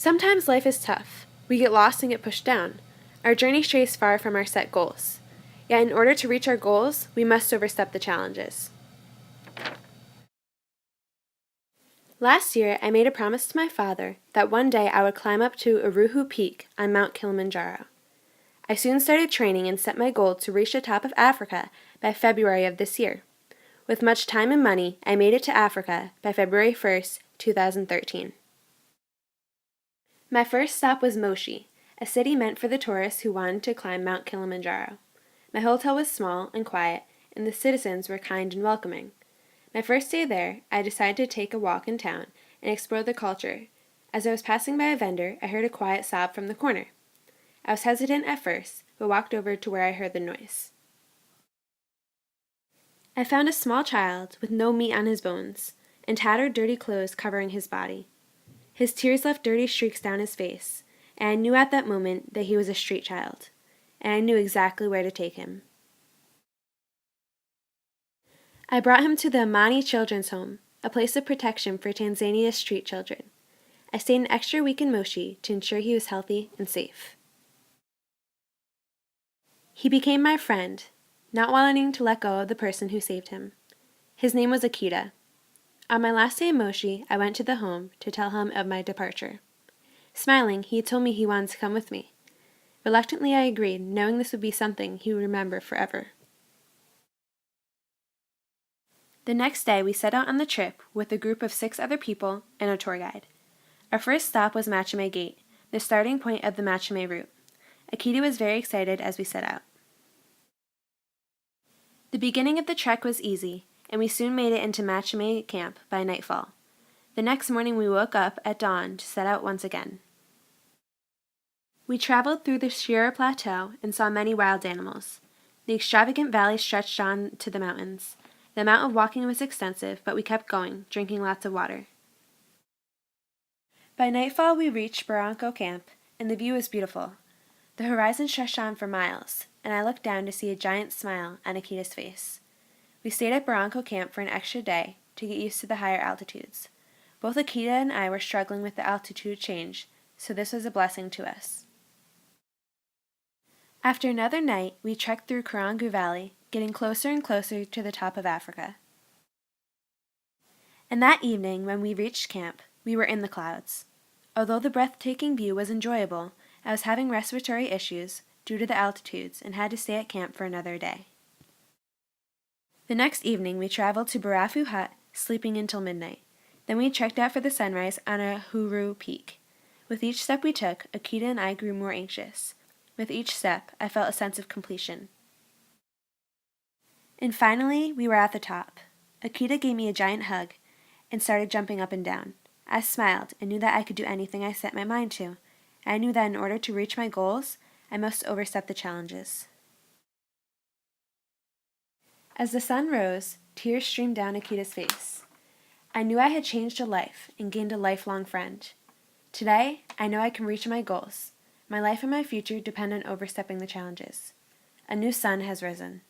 Sometimes life is tough. We get lost and get pushed down. Our journey strays far from our set goals. Yet in order to reach our goals, we must overstep the challenges. Last year, I made a promise to my father that one day I would climb up to Uhuru Peak on Mount Kilimanjaro. I soon started training and set my goal to reach the top of Africa by February of this year. With much time and money, I made it to Africa by February 1st, 2013. My first stop was Moshi, a city meant for the tourists who wanted to climb Mount Kilimanjaro. My hotel was small and quiet, and the citizens were kind and welcoming. My first day there, I decided to take a walk in town and explore the culture. As I was passing by a vendor, I heard a quiet sob from the corner. I was hesitant at first, but walked over to where I heard the noise. I found a small child with no meat on his bones and tattered, dirty clothes covering his body. His tears left dirty streaks down his face, and I knew at that moment that he was a street child, and I knew exactly where to take him. I brought him to the Amani Children's Home, a place of protection for Tanzania's street children. I stayed an extra week in Moshi to ensure he was healthy and safe. He became my friend, not wanting to let go of the person who saved him. His name was Akita. On my last day in Moshi, I went to the home to tell him of my departure. Smiling, he told me he wanted to come with me. Reluctantly, I agreed, knowing this would be something he would remember forever. The next day, we set out on the trip with a group of 6 other people and a tour guide. Our first stop was Machame Gate, the starting point of the Machame route. Akita was very excited as we set out. The beginning of the trek was easy, and we soon made it into Machame camp by nightfall. The next morning we woke up at dawn to set out once again. We traveled through the Shira Plateau and saw many wild animals. The extravagant valley stretched on to the mountains. The amount of walking was extensive, but we kept going, drinking lots of water. By nightfall we reached Barranco Camp, and the view was beautiful. The horizon stretched on for miles, and I looked down to see a giant smile on Akita's face. We stayed at Barranco Camp for an extra day to get used to the higher altitudes. Both Akita and I were struggling with the altitude change, so this was a blessing to us. After another night, we trekked through Karangu Valley, getting closer and closer to the top of Africa. And that evening, when we reached camp, we were in the clouds. Although the breathtaking view was enjoyable, I was having respiratory issues due to the altitudes and had to stay at camp for another day. The next evening, we traveled to Barafu Hut, sleeping until midnight. Then we trekked out for the sunrise on Uhuru Peak. With each step we took, Akita and I grew more anxious. With each step, I felt a sense of completion. And finally, we were at the top. Akita gave me a giant hug and started jumping up and down. I smiled and knew that I could do anything I set my mind to. I knew that in order to reach my goals, I must overstep the challenges. As the sun rose, tears streamed down Akita's face. I knew I had changed a life and gained a lifelong friend. Today, I know I can reach my goals. My life and my future depend on overstepping the challenges. A new sun has risen.